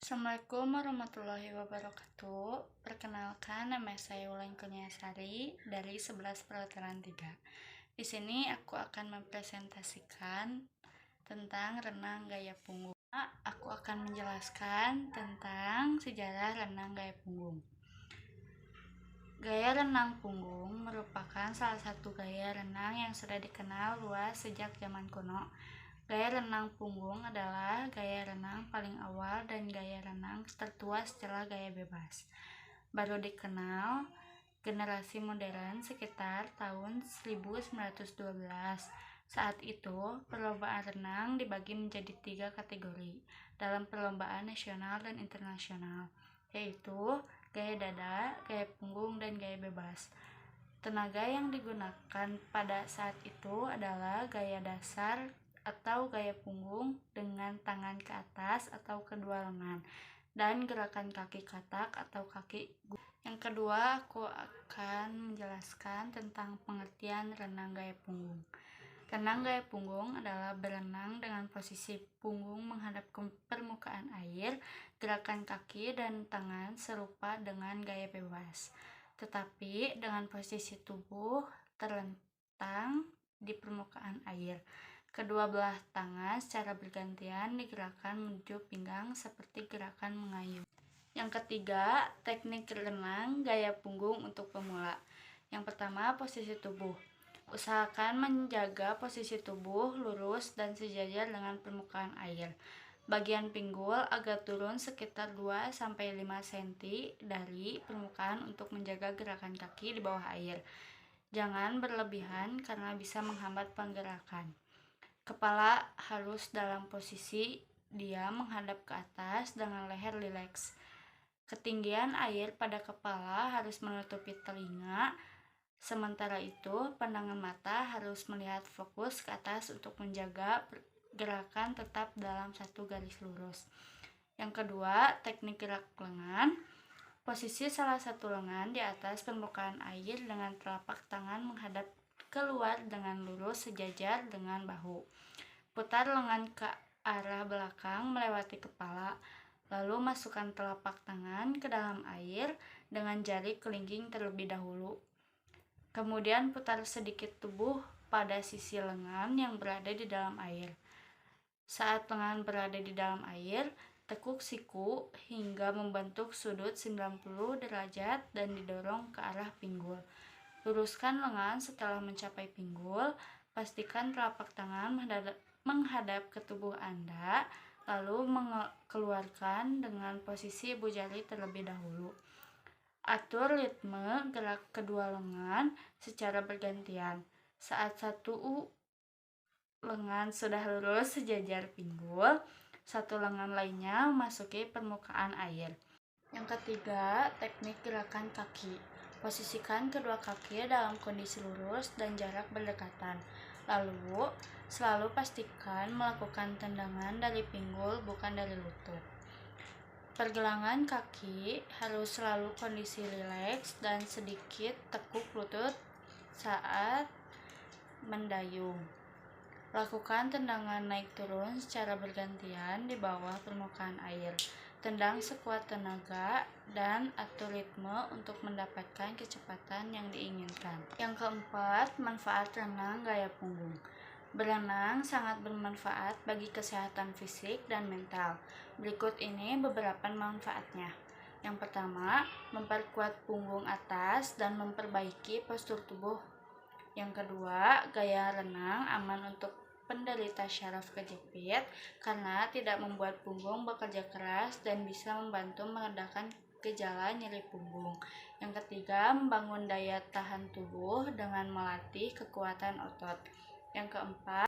Assalamualaikum warahmatullahi wabarakatuh. Perkenalkan, nama saya Wulan Kurniasari dari 11 Perhotelan 3. Di sini aku akan mempresentasikan tentang renang gaya punggung. Aku akan menjelaskan tentang sejarah renang gaya punggung. Gaya renang punggung merupakan salah satu gaya renang yang sudah dikenal luas sejak zaman kuno. Gaya renang punggung adalah gaya renang paling awal dan gaya renang tertua setelah gaya bebas. Baru dikenal generasi modern sekitar tahun 1912. Saat itu, perlombaan renang dibagi menjadi 3 kategori dalam perlombaan nasional dan internasional, yaitu gaya dada, gaya punggung, dan gaya bebas. Tenaga yang digunakan pada saat itu adalah gaya dasar atau gaya punggung dengan tangan ke atas atau kedua lengan dan gerakan kaki katak atau kaki. Yang kedua, aku akan menjelaskan tentang pengertian renang gaya punggung. Renang gaya punggung adalah berenang dengan posisi punggung menghadap ke permukaan air, gerakan kaki dan tangan serupa dengan gaya bebas, tetapi dengan posisi tubuh terlentang di permukaan air. Kedua belah tangan secara bergantian digerakkan menuju pinggang seperti gerakan mengayuh. Yang ketiga, teknik renang gaya punggung untuk pemula. Yang pertama, posisi tubuh. Usahakan menjaga posisi tubuh lurus dan sejajar dengan permukaan air. Bagian pinggul agak turun sekitar 2-5 cm dari permukaan untuk menjaga gerakan kaki di bawah air. Jangan berlebihan karena bisa menghambat penggerakan. Kepala harus dalam posisi diam menghadap ke atas dengan leher rileks. Ketinggian air pada kepala harus menutupi telinga. Sementara itu, pandangan mata harus melihat fokus ke atas untuk menjaga gerakan tetap dalam satu garis lurus. Yang kedua, teknik gerak lengan. Posisi salah satu lengan di atas permukaan air dengan telapak tangan menghadap keluar dengan lurus sejajar dengan bahu. Putar lengan ke arah belakang melewati kepala, lalu masukkan telapak tangan ke dalam air dengan jari kelingking terlebih dahulu. Kemudian putar sedikit tubuh pada sisi lengan yang berada di dalam air. Saat lengan berada di dalam air, tekuk siku hingga membentuk sudut 90 derajat dan didorong ke arah pinggul. Luruskan lengan setelah mencapai pinggul, pastikan telapak tangan menghadap ke tubuh Anda, lalu mengeluarkan dengan posisi ibu jari terlebih dahulu. Atur ritme gerak kedua lengan secara bergantian. Saat satu lengan sudah lurus sejajar pinggul, satu lengan lainnya memasuki permukaan air. Yang ketiga, teknik gerakan kaki. Posisikan kedua kaki dalam kondisi lurus dan jarak berdekatan. Lalu, selalu pastikan melakukan tendangan dari pinggul bukan dari lutut. Pergelangan kaki harus selalu kondisi rileks dan sedikit tekuk lutut saat mendayung. Lakukan tendangan naik turun secara bergantian di bawah permukaan air. Tendang sekuat tenaga dan atur ritme untuk mendapatkan kecepatan yang diinginkan. Yang keempat, manfaat renang gaya punggung. Berenang sangat bermanfaat bagi kesehatan fisik dan mental. Berikut ini beberapa manfaatnya. Yang pertama, memperkuat punggung atas dan memperbaiki postur tubuh. Yang kedua, gaya renang aman untuk penderita syaraf kejepit karena tidak membuat punggung bekerja keras dan bisa membantu meredakan gejala nyeri punggung. Yang ketiga, membangun daya tahan tubuh dengan melatih kekuatan otot. Yang keempat,